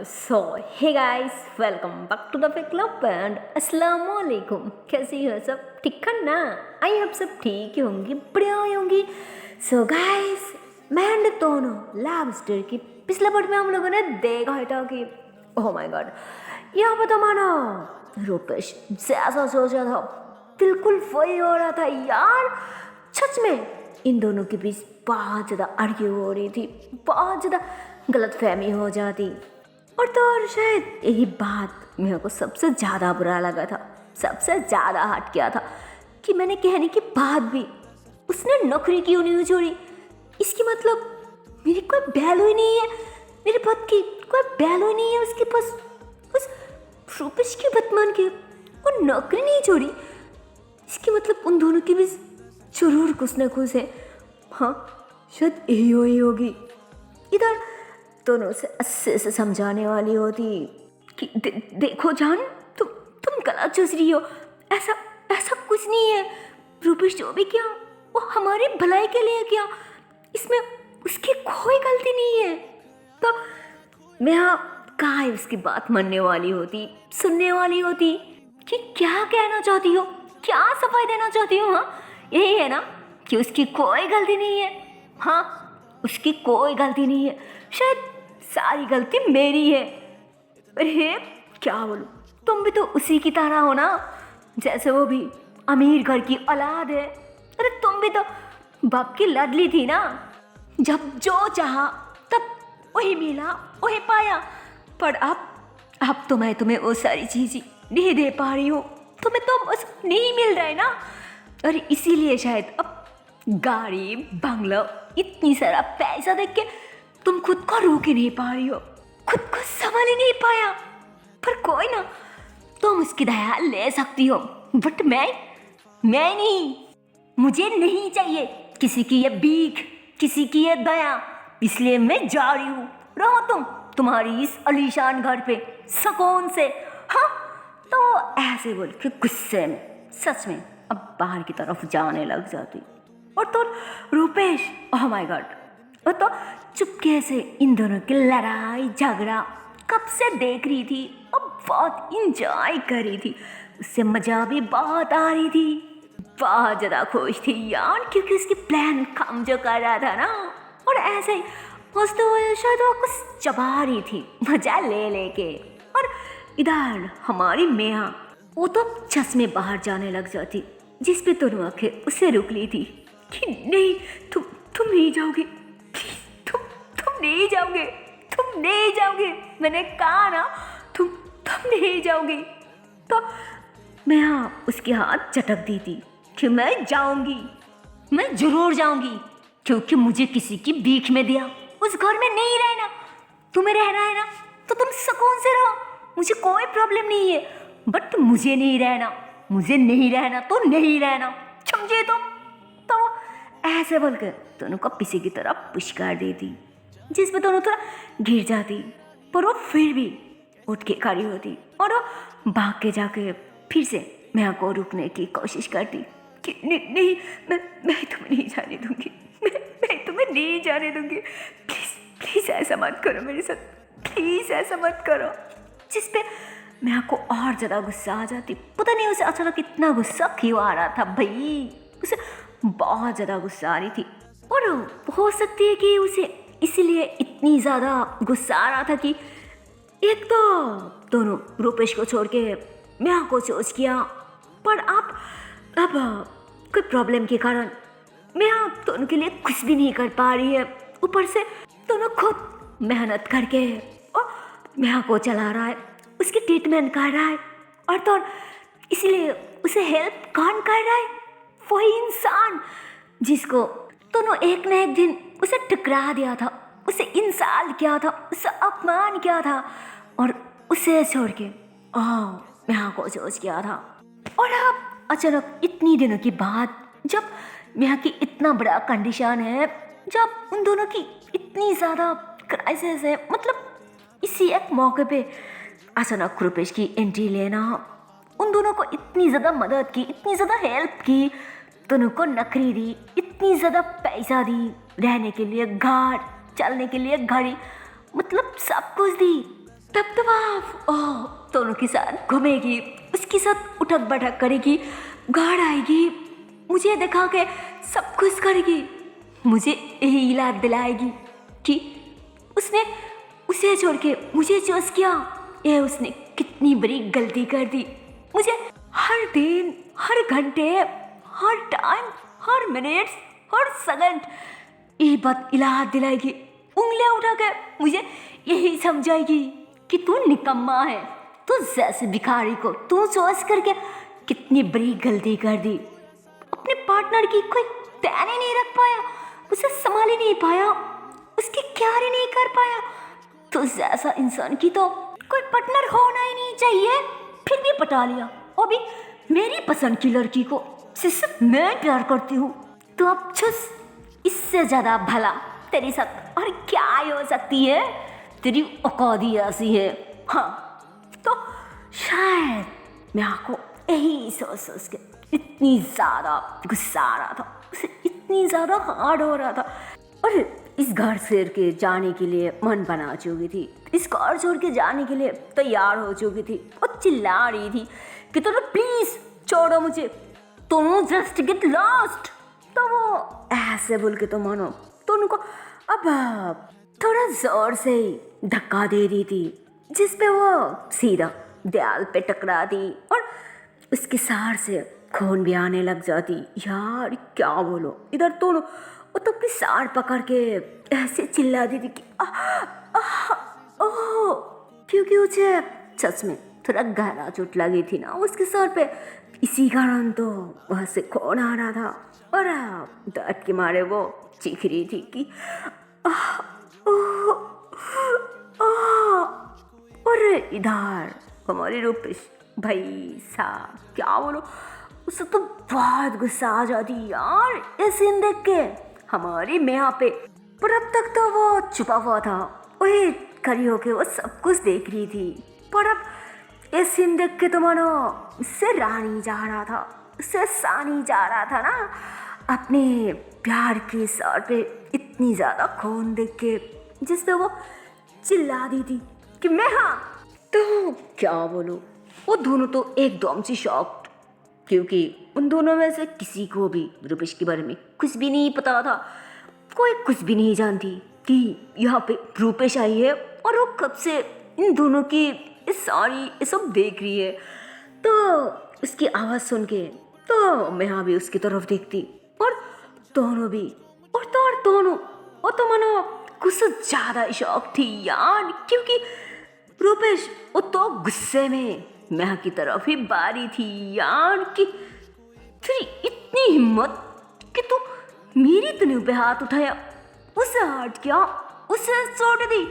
So hey guys, welcome back to the Fic club and अस्सलाम वालेकुम। कैसी हो सब? ठीक है ना? आई होप सब ठीक ही होंगी, बढ़िया होंगी। सो गाइस, मैं एंड दोनों लैबस्टर की पिछले पार्ट में हम लोगों ने देखा था कि ओह माय गॉड, यहाँ पर तो मानो रूपेश जैसा सोचा था बिल्कुल वही हो रहा था यार। सच में इन दोनों के बीच बहुत ज़्यादा आर्ग्यू हो रही थी, बहुत ज़्यादा गलतफहमी हो जाती। और तो और शायद यही बात मेरे को सबसे ज़्यादा बुरा लगा था, सबसे ज़्यादा हट गया था कि मैंने कहने की बात भी उसने नौकरी क्यों नहीं छोड़ी। इसकी मतलब मेरी कोई वैल्यू ही नहीं है, मेरी बात की कोई वैल्यू ही नहीं है उसके पास। उस रूपेश की बात मान के वो नौकरी नहीं छोड़ी, इसके मतलब उन दोनों के बीच जरूर कुछ ना कुछ है। हाँ, शायद यही होगी। इधर दोनों से अच्छे से समझाने वाली होती कि देखो जान, तुम गलत सोच रही हो, ऐसा ऐसा कुछ नहीं है। रूपेश जो भी किया वो हमारी भलाई के लिए किया, इसमें उसकी कोई गलती नहीं है। तो मैं यहाँ कहाँ उसकी बात मानने वाली होती, सुनने वाली होती कि क्या कहना चाहती हो, क्या सफाई देना चाहती हो। हाँ, यही है ना कि उसकी कोई गलती नहीं है। हाँ, उसकी कोई गलती नहीं है, शायद सारी गलती मेरी है। अरे क्या बोलूं, तुम भी तो उसी की तरह हो ना, जैसे वो भी अमीर घर की औलाद है। अरे तुम भी तो बाप की लाडली थी ना, जब जो चाहा तब वही मिला वही पाया। पर अब तो मैं तुम्हें वो सारी चीज़ें नहीं दे पा रही हूँ, तुम्हें तो बस नहीं मिल रहा है ना। और इसीलिए शायद अब गाड़ी बंगला इतनी सारा पैसा देख के तुम खुद को रोक ही नहीं पा रही हो, खुद को संभाल ही नहीं पाया। पर कोई ना, तुम उसकी दया ले सकती हो, बट मैं नहीं। मुझे नहीं चाहिए किसी की ये भीख, किसी की ये दया। इसलिए मैं जा रही हूँ, रहो तुम्हारी इस आलीशान घर पे सुकून से। हाँ, तो ऐसे बोल के गुस्से में सच में अब बाहर की तरफ जाने लग जाती। और तो रूपेश, ओह माय गॉड, वो तो चुपके से इन दोनों की लड़ाई झगड़ा कब से देख रही थी और बहुत इंजॉय कर रही थी। उससे मजा भी बहुत आ रही थी, बहुत ज़्यादा खुश थी यार, क्योंकि उसकी प्लान काम जो कर रहा था ना। और ऐसे ही हंसते हुए शायद वो कुछ चबा रही थी मजा ले लेके। और इधर हमारी मियाँ, वो तो चश्मे बाहर जाने लग जाती, जिस पे दोनों आंखें उसे रुक ली थी कि नहीं, तुम नहीं जाओगे, प्लीज तुम नहीं जाओगे, तुम नहीं जाओगे, मैंने कहा ना, तुम नहीं जाओगे। तो मैं हाँ उसके हाथ चटक दी थी कि मैं जाऊंगी, मैं जरूर जाऊंगी, क्योंकि मुझे किसी की भीख में दिया उस घर में नहीं रहना। तुम्हें रहना है ना तो तुम सुकून से रहो, मुझे कोई प्रॉब्लम नहीं है, बट मुझे नहीं रहना, मुझे नहीं रहना तो नहीं रहना, समझे तुम? तो वो ऐसे बोलकर दोनों को पीछे की तरफ पुश कर देती, जिस पे दोनों थोड़ा गिर जाती। पर वो फिर भी उठ के खड़ी होती और वो भाग के जाके फिर से मैं को रुकने की कोशिश करती कि नहीं, मैं तुम्हें नहीं जाने दूंगी, मैं तुम्हें नहीं जाने दूंगी, प्लीज़ ऐसा मत करो मेरे साथ, प्लीज़ ऐसा मत करो। जिस पे मैं को और ज़्यादा गुस्सा आ जाती। पता नहीं उसे अचानक इतना गुस्सा क्यों आ रहा था भाई, उसे बहुत ज़्यादा गुस्सा आ रही थी। और हो सकती है कि उसे इसीलिए इतनी ज़्यादा गुस्सा आ रहा था कि एक तो दोनों रूपेश को छोड़ के मैं को सोच किया, पर अब कोई प्रॉब्लम के कारण मैं दोनों के लिए कुछ भी नहीं कर पा रही है। ऊपर से दोनों खुद मेहनत करके और मैं को चला रहा है, उसकी ट्रीटमेंट कर रहा है, और तो इसलिए उसे हेल्प कौन कर रहा है? वही इंसान जिसको दोनों एक न एक दिन उसे ठुकरा दिया था, उसे इंसल्ट किया था, उसे अपमान किया था, और उसे छोड़ के मैं को सोच किया था। और अब अचानक इतनी दिनों के बाद जब यहाँ की इतना बड़ा कंडीशन है, जब उन दोनों की इतनी ज़्यादा क्राइसिस है, मतलब इसी एक मौके पे अचानक रूपेश की एंट्री लेना, उन दोनों को इतनी ज़्यादा मदद की, इतनी ज़्यादा हेल्प की, दोनों को नौकरी दी, इतनी ज़्यादा पैसा दी, रहने के लिए घर, चलने के लिए घड़ी, मतलब सब कुछ दी, दोनों के साथ घूमेगी, उसके साथ उठक बैठक करेगी, घर आएगी, मुझे दिखा के सब कुछ करेगी, मुझे यही याद दिलाएगी कि उसने उसे छोड़ के मुझे चूज किया, ये उसने कितनी बड़ी गलती कर दी। मुझे हर दिन, हर घंटे, हर टाइम, हर मिनट, हर सेकंड ये बात याद दिलाएगी, उंगलियां उठा के मुझे यही समझाएगी कि तू निकम्मा है, तू जैसे भिखारी को तू चॉइस करके कितनी बड़ी गलती कर दी। अपने पार्टनर की कोई ध्यान ही नहीं रख पाया, उसे संभाल ही नहीं पाया, उसकी केयर ही नहीं कर पाया। तो जैसा इंसान की तो कोई पार्टनर होना ही नहीं चाहिए, फिर भी पटा लिया, और भी मेरी पसंद की लड़की को जिससे मैं प्यार करती हूँ। तो अब छुस, इससे ज्यादा भला तेरे साथ और क्या ही हो सकती है, तेरी औकात ही ऐसी है। हाँ, तो शायद मैं आपको यही सोच सोच के इतनी ज़्यादा गुस्सा आ रहा था, उसे इतनी ज़्यादा हार्ड हो रहा था, और इस घर से के जाने के लिए मन बना चुकी थी, इस घर छोड़ के जाने के लिए तैयार हो चुकी थी, और चिल्ला रही थी कि तो प्लीज़ छोड़ो मुझे, तुम जस्ट गेट लॉस्ट। तो वो ऐसे बोल के तो मानो तो उनको अब थोड़ा जोर से धक्का दे रही थी, जिसपे वो सीधा दीवार पे टकरा दी, और उसके सार से खून भी आने लग जाती। यार क्या बोलो, इधर तो वो तो अपनी सार पकड़ के ऐसे चिल्ला दी थी कि क्योंकि उसे सच में थोड़ा गहरा चोट लगी थी ना उसके सर पे, इसी कारण तो वहाँ से खून आ रहा था, और दर्द के मारे वो चीख रही थी कि और इधर हमारी रूपेश भाई साहब क्या बोलो, उसे तो बहुत गुस्सा आ जाती यार ये सीन देख के हमारी मेहा पे। पर अब तक तो वो छुपा हुआ था, वही खड़ी होके वो सब कुछ देख रही थी, पर अब ये सीन देख के तो मानो उससे रहा नहीं जा रहा था, उससे सहा नहीं जा रहा था ना अपने प्यार के सर पे इतनी ज़्यादा खून देख के, जिसपे वो चिल्ला दी थी कि मैं हाँ। तो क्या बोलूं, वो दोनों तो एकदम से शॉक्ड, क्योंकि उन दोनों में से किसी को भी रूपेश के बारे में कुछ भी नहीं पता था, कोई कुछ भी नहीं जानती कि यहाँ पे रूपेश आई है और वो कब से इन दोनों की ये सब देख रही है। तो उसकी आवाज़ सुन के तो मैं भी उसकी तरफ देखती, और दोनों भी, और दोनों वो तो मानो कुछ ज़्यादा ही शौक थी यार, क्योंकि रूपेश वो तो गुस्से में मैं की तरफ ही बारी थी यार कि तेरी इतनी हिम्मत कि तू मेरी तनु पे हाथ उठाया, उसे हट किया, उसे छोड़ दी,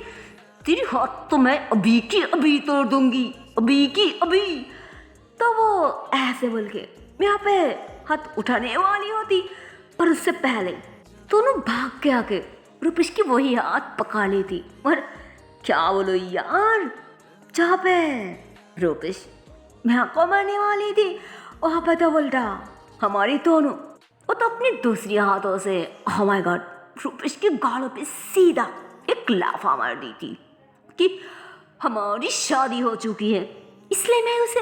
तेरी हाथ तो मैं अभी की अभी तोड़ दूंगी, अभी की अभी। तो वो ऐसे बोल के यहाँ पे हाथ उठाने वाली होती, पर उससे पहले दोनों भाग के आके रूपेश की वही हाथ पका लेती, और क्या बोलो यार, जहाँ पे रूपेश मैं को मारने वाली थी वहाँ पे तो बोलता हमारी दोनों वो तो अपनी दूसरी हाथों से oh my God, रूपेश के गालों पे सीधा एक लाफा मार दी थी कि हमारी शादी हो चुकी है, इसलिए मैं उसे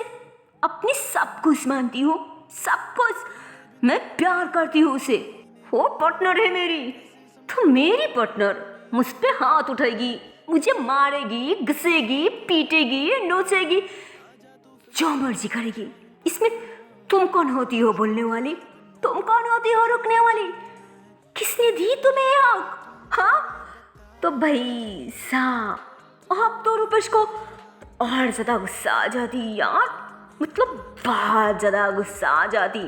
अपनी सब कुछ मानती हूँ, सब कुछ, मैं प्यार करती हूँ उसे, वो पार्टनर है मेरी। तो मेरी पार्टनर मुझ पे हाथ उठाएगी, मुझे मारेगी, घसेगी, पीटेगी, नोचेगी, जो मर्जी करेगी, इसमें तुम कौन होती हो बोलने वाली, तुम कौन होती हो रुकने वाली, किसने दी तुम्हें हक? हाँ तो भाई साहब अब तो रूपेश को और ज्यादा गुस्सा आ जाती यार, मतलब बहुत ज्यादा गुस्सा आ जाती,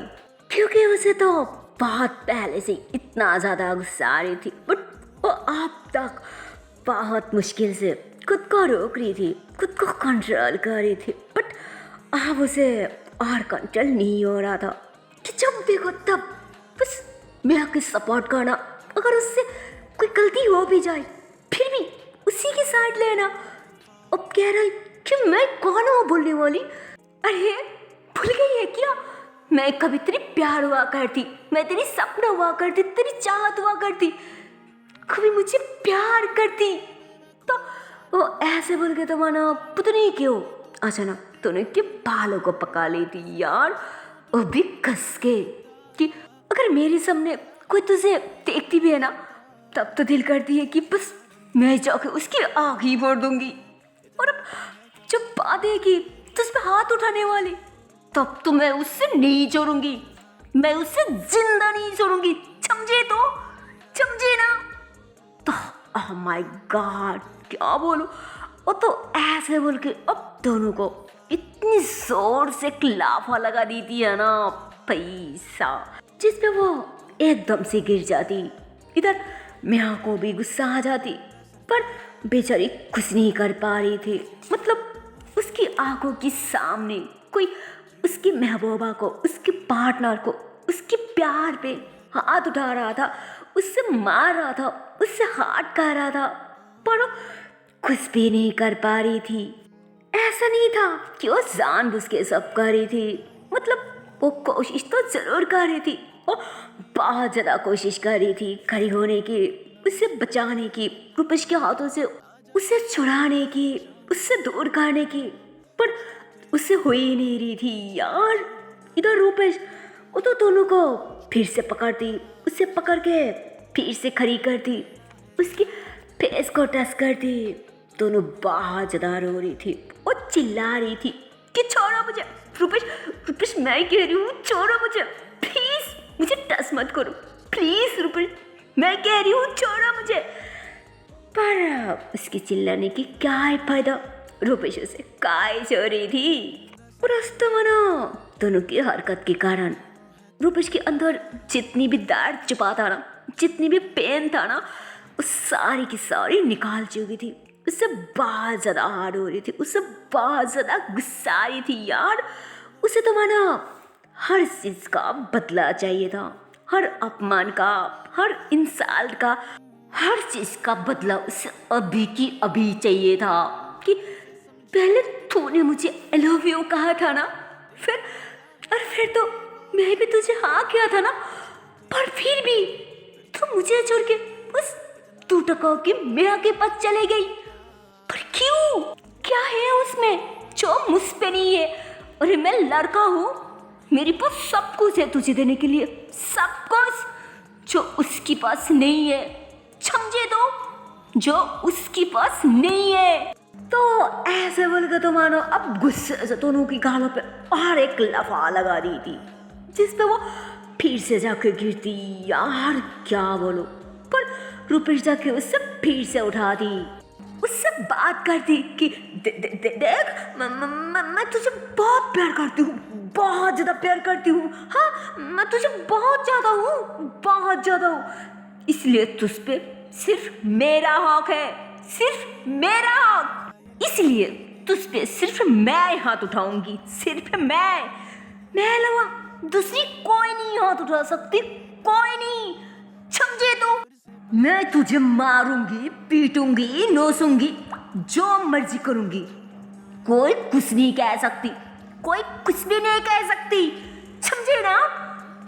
क्योंकि उसे तो बहुत पहले से इतना ज्यादा गुस्सा आ रही थी, बट वो अब तक बहुत मुश्किल से खुद को रोक रही थी, खुद को कंट्रोल कर रही थी, बट अब उसे और कंट्रोल नहीं हो रहा था कि जब देखो तब बस मैं आके सपोर्ट करना, अगर उससे कोई गलती हो भी जाए फिर भी उसी की साइड लेना। अब कह रहा है कि मैं कौन हूँ बोलने वाली, अरे भूल गई है क्या, मैं कभी तेरी प्यार हुआ करती, मैं तेरी सपना हुआ करती, तेरी चाहत हुआ करती, कभी मुझे प्यार करती। तो वो ऐसे बोल के तो माना पता नहीं क्यों अचानक तूने के बालों को पका ली थी यार, वो भी कस के, कि अगर मेरे सामने कोई तुझे देखती भी है ना तब तो दिल करती है कि बस मैं जाके उसकी आँख ही फोड़ दूंगी। और अब जब बात है कि तुझ पे हाथ उठाने वाली, तब तो मैं उससे नहीं छोड़ूंगी, मैं उससे जिंदा नहीं छोड़ूंगी, समझे तो, समझे ना। तो ओह माय गॉड क्या बोलूं, वो तो ऐसे बोल के अब दोनों को इतनी जोर से लाफा लगा दी थी है ना पैसा, जिसपे वो एकदम से गिर जाती। इधर मियाँ को भी गुस्सा आ जाती, पर बेचारी कुछ नहीं कर पा रही थी। मतलब उसकी आंखों के सामने कोई उसकी महबूबा को, उसके पार्टनर को, उसके प्यार पे हाथ उठा रहा था, उससे मार रहा था, उससे हाथ कर रहा था, पर वो कुछ भी नहीं कर पा रही थी। ऐसा नहीं था कि वो जानबूझ के सब कर रही थी, मतलब वो कोशिश तो जरूर कर रही थी, वो बहुत ज़्यादा कोशिश कर रही थी खड़ी होने की, उससे बचाने की, रूपेश के हाथों से उसे छुड़ाने की, उससे दूर करने की, पर उससे हो ही नहीं रही थी यार। इधर रूपेश वो तो दोनों को फिर से पकड़ती, उसे पकड़ के फिर से खड़ी करती, उसकी फेस को टच करती। दोनों बहुत ज़्यादा रो रही थी, वो चिल्ला रही थी कि छोड़ो मुझे, रूपेश रूपेश मैं कह रही हूँ छोड़ो मुझे, प्लीज़ मुझे टच मत करो, प्लीज़ रूपेश मैं कह रही हूँ छोड़ो मुझे। पर उसके चिल्लाने की क्या है फायदा, रूपेश उसे काय छोड़ रही थी। और रास्ता मानो दोनों की हरकत के कारण रूपेश के अंदर जितनी भी दर्द छुपा था ना, जितनी भी पेन था ना, वो सारी की सारी निकाल चुकी थी। उससे बहुत ज़्यादा हार्ड हो रही थी, उससे बहुत ज़्यादा गुस्सा आ रही थी यार। उसे तो माना हर चीज़ का बदला चाहिए था, हर अपमान का, हर इंसल्ट का, हर चीज़ का बदला उसे अभी की अभी चाहिए था। कि पहले तूने मुझे आई लव यू कहा था ना, फिर तो मैं भी तुझे हाँ किया था ना, पर फिर भी तू मुझे छोड़ के उस तू टकाओ की मियाँ के पास चले गई। पर क्यों, क्या है उसमें जो मुझ पे नहीं है? अरे मैं लड़का हूँ, मेरे पास सब कुछ है तुझे देने के लिए, सब कुछ जो उसके पास नहीं है, समझे तो, जो उसके पास नहीं है। तो ऐसे बोल के तो मानो अब गुस्से से दोनों की गालों पे और एक लफा लगा दी थी, जिसपे वो फिर से जाके गिरती। यार क्या बोलो, पर रूपेश जाके उससे फिर से उठा दी, उससे बात करती कि देख मैं तुझे बहुत प्यार करती हूँ, बहुत ज़्यादा प्यार करती हूँ, हाँ मैं तुझे बहुत ज़्यादा हूँ, बहुत ज़्यादा हूँ, इसलिए तुझ पे सिर्फ मेरा हक है, सिर्फ मेरा हक, इसलिए तुझ पे सिर्फ मैं हाथ उठाऊंगी, सिर्फ मैं अलावा दूसरी कोई नहीं हाथ उठा सकती, कोई नहीं, समझे तो। मैं तुझे मारूंगी, पीटूंगी, नोचूंगी, जो मर्जी करूंगी, कोई कुछ नहीं कह सकती, कोई कुछ भी नहीं कह सकती, समझे ना।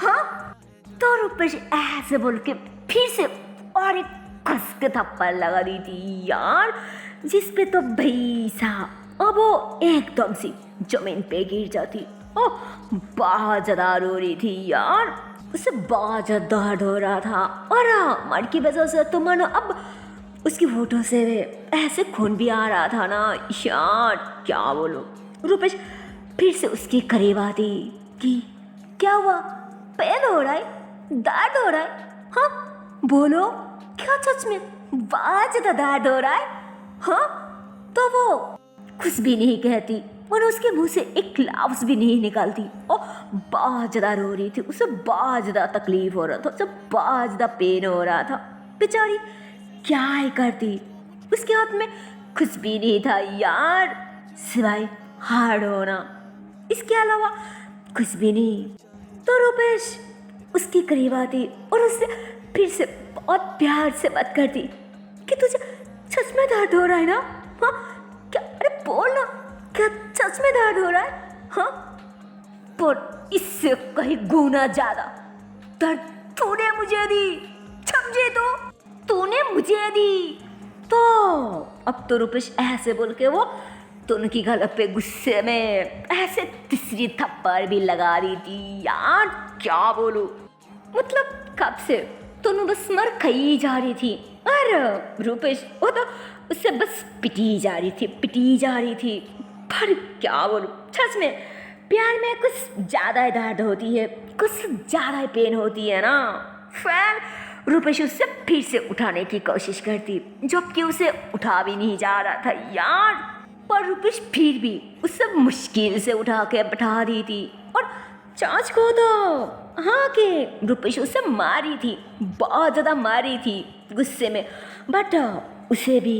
हाँ तो रूपेश ऐसे बोल के फिर से और एक कस के थप्पड़ लगा दी थी यार, जिसपे तो भैसा अब वो एकदम से जमीन पे गिर जाती। ओह बहुत ज़्यादा रो रही थी यार, उसे बहुत ज़्यादा दर्द हो रहा था, और मर की वजह से तो मानो अब उसकी होठों से ऐसे खून भी आ रहा था ना यार, क्या बोलो। रूपेश फिर से उसके करीब आती कि क्या हुआ, पेन हो रहा है, दर्द हो रहा है, हाँ बोलो, क्या सच में बहुत ज़्यादा दर्द हो रहा है? हाँ तो वो कुछ भी नहीं कहती और उसके मुंह से एक लफ्ज़ भी नहीं निकालती, और बहुत ज़्यादा रो रही थी, उसे बहुत ज़्यादा तकलीफ हो रहा था, उसे बहुत ज़्यादा पेन हो रहा था। बेचारी क्या ही करती, उसके हाथ में कुछ भी नहीं था यार, सिवाय हार्ड होना, इसके अलावा कुछ भी नहीं। तो रूपेश उसके करीब आती और उससे फिर से बहुत प्यार से बात करती कि तुझे सच में दर्द हो रहा है ना, हाँ क्या, अरे बोल ना, क्या सच में दर्द हो रहा है? हाँ पर इससे कहीं गुना ज्यादा दर्द तूने मुझे दी, समझे तो, तूने मुझे दी, तो अब तो रुपेश ऐसे बोल के वो तनु की गला पे गुस्से में ऐसे तीसरी थप्पड़ भी लगा दी थी। यार क्या बोलूं, मतलब कब से तनु बस मर खाई जा रही थी और रुपेश वो तो उससे बस पिटी जा रही थी। पर क्या बोलूं, सच में प्यार में कुछ ज़्यादा ही दर्द होती है, कुछ ज़्यादा ही पेन होती है ना। फिर रुपेश उससे फिर से उठाने की कोशिश करती, जबकि उसे उठा भी नहीं जा रहा था यार। पर रुपेश फिर भी उससे मुश्किल से उठा के बैठा दी थी। और चाच को तो हाँ कि रुपेश उसे मारी थी, बहुत ज़्यादा मारी थी गुस्से में। बट उसे भी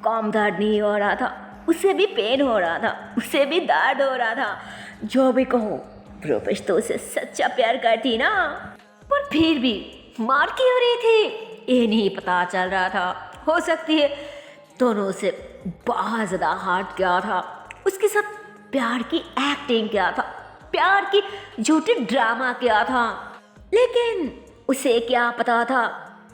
कम दर्द नहीं हो रहा था, उसे भी पेन हो रहा था, उसे भी दर्द हो रहा था। जो भी कहो, रुपेश तो उसे सच्चा प्यार करती ना। पर फिर भी मार क्यों रही थी ये नहीं पता चल रहा था। हो सकती है दोनों से बहुत ज़्यादा हार्ट क्या था, उसके साथ प्यार की एक्टिंग क्या था, प्यार की झूठी ड्रामा क्या था। लेकिन उसे क्या पता था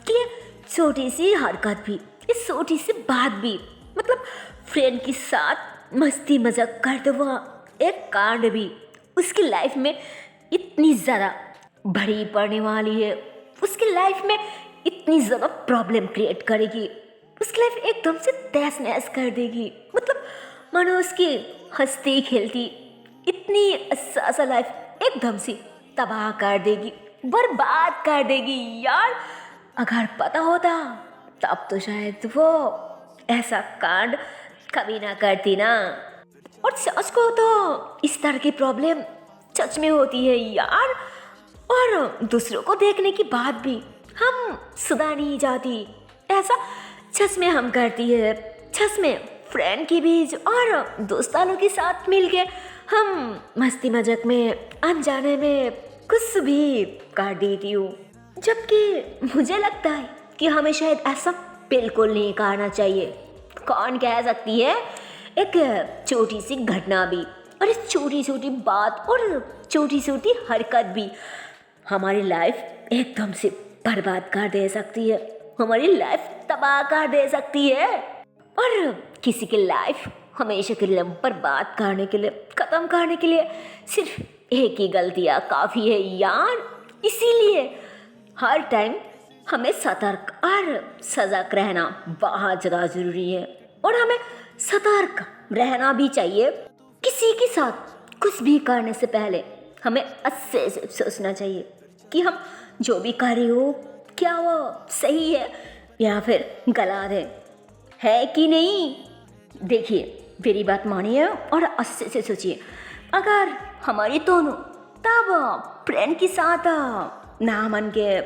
कि ये छोटी सी हरकत भी, इस छोटी सी बात भी, मतलब फ्रेंड के साथ मस्ती मजाक करते हुआ एक कांड भी उसकी लाइफ में इतनी ज़्यादा बड़ी पड़ने वाली है, उसकी लाइफ में इतनी ज़्यादा प्रॉब्लम क्रिएट करेगी, उसकी लाइफ एकदम से तहस नहस कर देगी। मतलब मानो उसकी हंसती खेलती इतनी अच्छा लाइफ एकदम से तबाह कर देगी, बर्बाद कर देगी यार। अगर पता होता तब तो शायद वो ऐसा कांड कभी ना करती ना। और सच को तो इस तरह की प्रॉब्लम सच में होती है यार। और दूसरों को देखने के बाद भी हम सुधर नहीं जाती, ऐसा सच में हम करती है। सच में फ्रेंड के बीच और दोस्तानों के साथ मिलके हम मस्ती मजाक में अनजाने में कुछ भी कर देती हूँ, जबकि मुझे लगता है कि हमें शायद ऐसा बिल्कुल नहीं करना चाहिए। कौन कह सकती है, एक छोटी सी घटना भी और इस छोटी छोटी बात और छोटी छोटी हरकत भी हमारी लाइफ एकदम से बर्बाद कर दे सकती है, हमारी लाइफ तबाह कर दे सकती है। और किसी की लाइफ हमेशा के लिए बर्बाद करने के लिए, ख़त्म करने के लिए सिर्फ एक ही गलतियाँ काफ़ी है यार। इसीलिए हर टाइम हमें सतर्क और सजग रहना बहुत ज़्यादा ज़रूरी है। और हमें सतर्क रहना भी चाहिए। किसी के साथ कुछ भी करने से पहले हमें अच्छे से सोचना चाहिए कि हम जो भी कर रहे हो क्या वो सही है या फिर गलत है कि नहीं। देखिए मेरी बात मानिए और अच्छे से सोचिए। अगर हमारी दोनों तब फ्रेंड के साथ ना मन के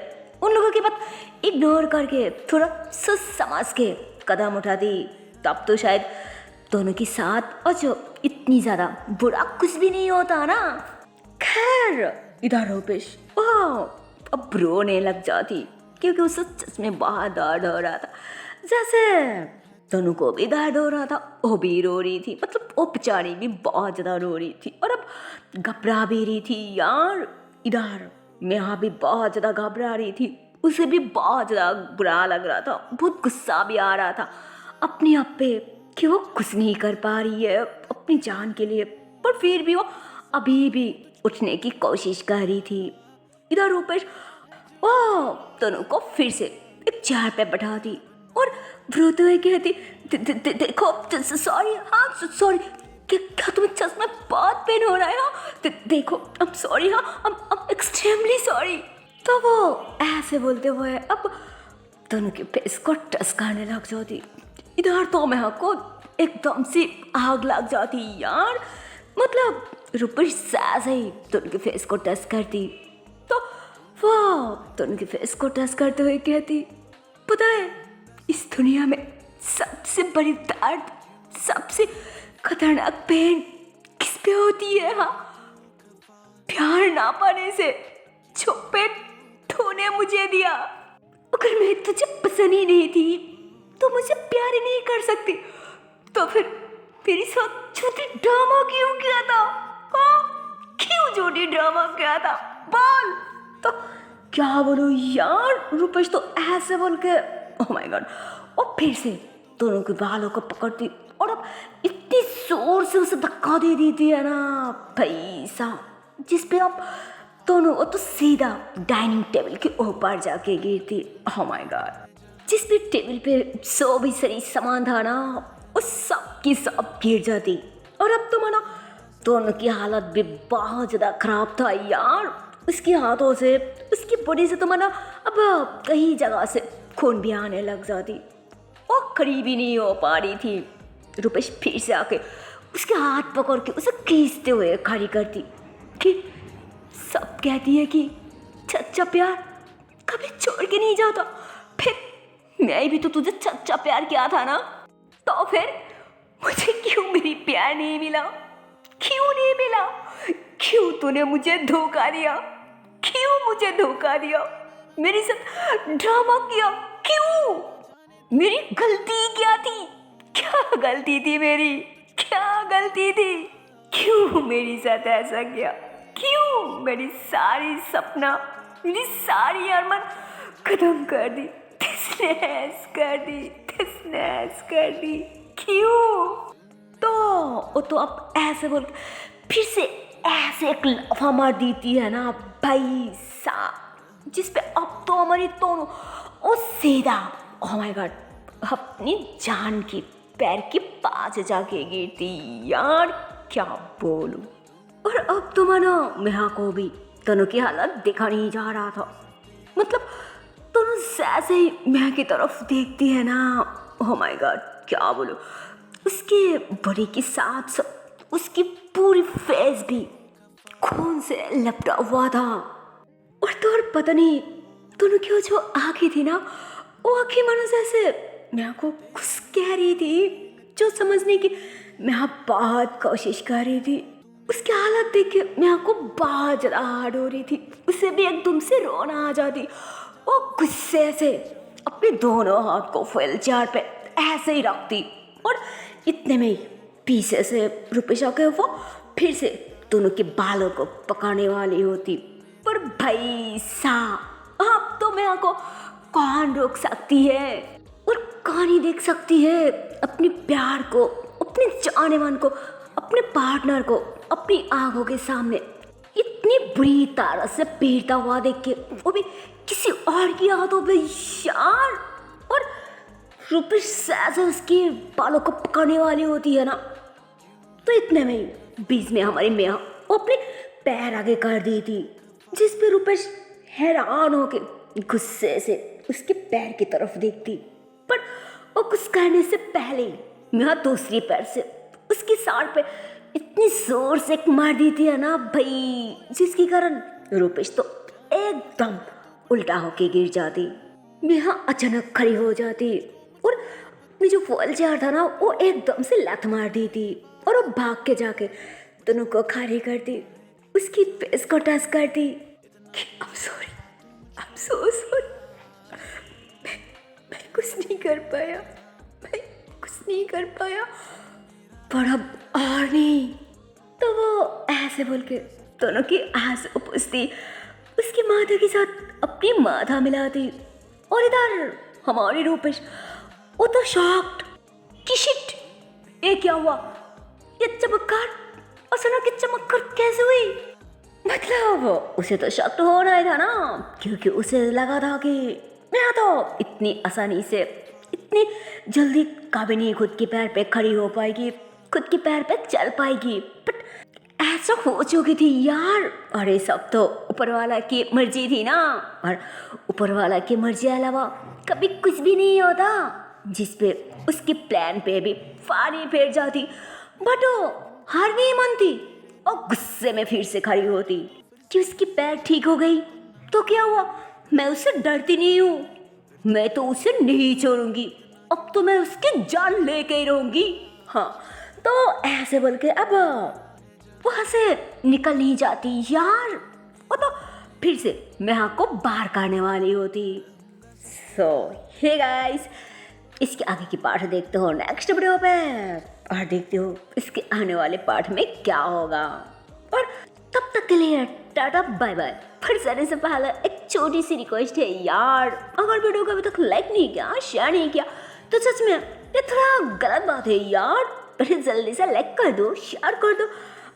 उन लोगों की बात इग्नोर करके थोड़ा सोच समझ के कदम उठाती, तब तो शायद दोनों के साथ और जो इतनी ज़्यादा बुरा कुछ भी नहीं होता ना। खैर इधर रुपेश अब रोने लग जाती, क्योंकि उसे सच में बहुत दर्द हो रहा था। जैसे दोनों को भी दर्द हो रहा था, वो भी रो रही थी, मतलब वो बेचारी भी बहुत ज़्यादा रो रही थी और अब घबरा भी रही थी यार। इधर नेहा भी बहुत ज़्यादा घबरा रही थी, उसे भी बहुत ज़्यादा बुरा लग रहा था, बहुत गुस्सा भी आ रहा था अपने आप पे कि वो कुछ नहीं कर पा रही है अपनी जान के लिए। पर फिर भी वो अभी भी उठने की कोशिश कर रही थी। इधर रुपेश तनु को फिर से एक चेयर पे बैठा दी और रोते हुए कहती, देखो सॉरी, हाँ सॉरी, क्या तुम्हें सच में बहुत पेन हो रहा है? हाँ देखो आई एम सॉरी, हाँ आई एम एक्सट्रीमली सॉरी। तो वो ऐसे बोलते हुए अब तनु के फेस को टच करने लग जाती। इधर तो मैं को एकदम से आग लग जाती यार। मतलब रुपेश ऐसे ही तनु के फेस को टच करती तो वो तनु के फेस को टच करते हुए कहती, पता है इस दुनिया में सबसे बड़ी दर्द, सबसे खतरनाक पेन किस पे होती है? हाँ, प्यार ना पाने से। जो पेन तूने मुझे दिया, अगर मैं तुझे पसंद ही नहीं थी तो मुझे प्यार ही नहीं कर सकती, तो फिर मेरे साथ झूठी ड्रामा क्यों किया था? हाँ, क्यों झूठी ड्रामा किया था बोल। तो क्या बोलूं यार, रुपेश तो ऐसे बोल के ओह माय गॉड, और फिर से दोनों के बालों को पकड़ती और अब इतनी जोर से उसे धक्का दे देती है ना भाई साहब, जिसपे अब दोनों वो तो सीधा डाइनिंग टेबल के ऊपर जाके गिरती। ओह माय गॉड, जिस भी टेबल पे जो भी सही सामान था ना वो सब की सब गिर जाती। और अब तो मानो दोनों की हालत भी बहुत ज़्यादा खराब था यार। उसके हाथों से, उसकी बॉडी से तो मानो अब कई जगह से खून भी आने लग जाती। वो खड़ी भी नहीं हो पा रही थी। रूपेश फिर से आके उसके हाथ पकड़ के उसे खींचते हुए खड़ी करती कि सब कहती है कि सच्चा प्यार कभी छोड़ के नहीं जाता। फिर मैं भी तो तुझे सच्चा प्यार किया था ना, तो फिर मुझे क्यों मेरी प्यार नहीं मिला? क्यों नहीं मिला? क्यों तूने मुझे धोखा दिया? क्यों मुझे धोखा दिया? मेरे साथ ड्रामा किया क्यों? मेरी गलती क्या थी? क्या गलती थी मेरी? क्या गलती थी? क्यों मेरे साथ ऐसा किया? क्यों मेरी सारी सपना, मेरी सारी अरमान खत्म कर दी, तहस कर दी, तहस कर दी? क्यों? तो वो तो अब ऐसे बोल फिर से ऐसे एक लफा मार देती है ना भाई साहब, जिसपे अब तो हमारी दोनों वो सीधा ओह माय गॉड अपनी जान की पैर के पास जाके गिरती। यार क्या बोलूं। और अब तो मानो मेहा को भी दोनों की हालत देखा नहीं जा रहा था। मतलब दोनों जैसे ही मेहा की तरफ देखती है ना, ओह माय गॉड क्या बोलूं, उसके बॉडी के साथ साथ उसकी पूरी फेस भी खून से लपटा हुआ था। और तो और पता नहीं दोनों की वो जो आंखें थी ना, वो आंखें मानो जैसे मेहा को कुछ कह रही थी, जो समझने की मेहा बहुत कोशिश कर रही थी। उसकी हालत देख के मेहा को बहुत ज़्यादा हार्ड हो रही थी। उसे भी एकदम से रोना आ जाती। वो गुस्से से अपने दोनों हाथ को फुल चेयर पे ऐसे ही रखती और इतने में ही पीछे से रूपेश आके वो फिर से दोनों के बालों को पकाने वाली होती। पर भाई साहब अब तो मेहा को कौन रोक सकती है और कौन ही देख सकती है अपने प्यार को, अपने जाने मन को, अपने पार्टनर को अपनी आंखों के सामने इतनी बुरी तरह से पीड़ता हुआ देख के, वो भी किसी और की हाथों पे यार। और रूपेश से उसके बालों को पकड़ने वाली होती है ना, तो इतने में ही बीच में हमारी मेहा वो अपने पैर आगे कर दी थी, जिस पे रूपेश हैरान होके गुस्से से उसके पैर की तरफ देखती। पर वो कुछ कहने से पहले ही मेहा दूसरी पैर से उसकी साड़ पे इतनी जोर से मार दी थी ना भाई, जिसके कारण रूपेश तो एकदम उल्टा होके गिर जाती। मेहा अचानक खड़ी हो जाती और अपनी जो व्हील चेयर था ना वो एकदम से लात मार दी थी और वो भाग के जाके दोनों को खड़ी करती, उसकी फेस को टच करती। I'm sorry, I'm so sorry, मैं कुछ नहीं कर पाया, मैं कुछ नहीं कर पाया। पर अब और नहीं, तो वो ऐसे बोल के दोनों की आंसू पूछती, उसकी माथा के साथ अपनी माथा मिलाती। और इधर हमारी रूपेश वो तो शॉक्ड कि शिट, ये क्या हुआ? ये चमत्कार, अचानक ये चमत्कार कैसे हुई? मतलब उसे तो शक तो होना ही था ना, क्योंकि उसे लगा था कि मैं तो इतनी आसानी से, इतनी जल्दी कभी नहीं खुद के पैर पे खड़ी हो पाएगी, खुद के पैर पे चल पाएगी। बट ऐसा हो चुकी थी यार। अरे सब तो ऊपर वाला की मर्जी थी ना, और ऊपर वाला की मर्जी अलावा कभी कुछ भी नहीं होता, जिसपे उसके प्लान पे भी पानी फेर जाती। बट वो हार नहीं मानती और गुस्से में फिर से खड़ी होती कि उसकी पैर ठीक हो गई तो क्या हुआ, मैं उससे डरती नहीं हूँ, मैं तो उसे नहीं छोड़ूंगी, अब तो मैं उसकी जान लेके ही रहूंगी। हाँ, तो ऐसे बोल के अब वहाँ से निकल नहीं जाती यार। वो तो फिर से मेहा को बाहर करने वाली होती। सो हे गाइस, इसके आगे की पार्ट देखते हो नेक्स्ट वीडियो पे, और देखते हो इसके आने वाले पार्ट में क्या होगा। और तब तक के लिए टाटा बाय बाय। फिर जाने से पहले एक छोटी सी रिक्वेस्ट है यार, अगर वीडियो को अभी तक लाइक नहीं किया, शेयर नहीं किया, तो सच में ये थोड़ा गलत बात है यार। पहले जल्दी से लाइक कर दो, शेयर कर दो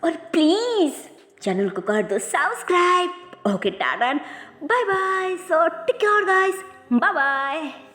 और प्लीज़ चैनल को कर दो subscribe. Okay tata, bye bye, so take care guys, bye bye.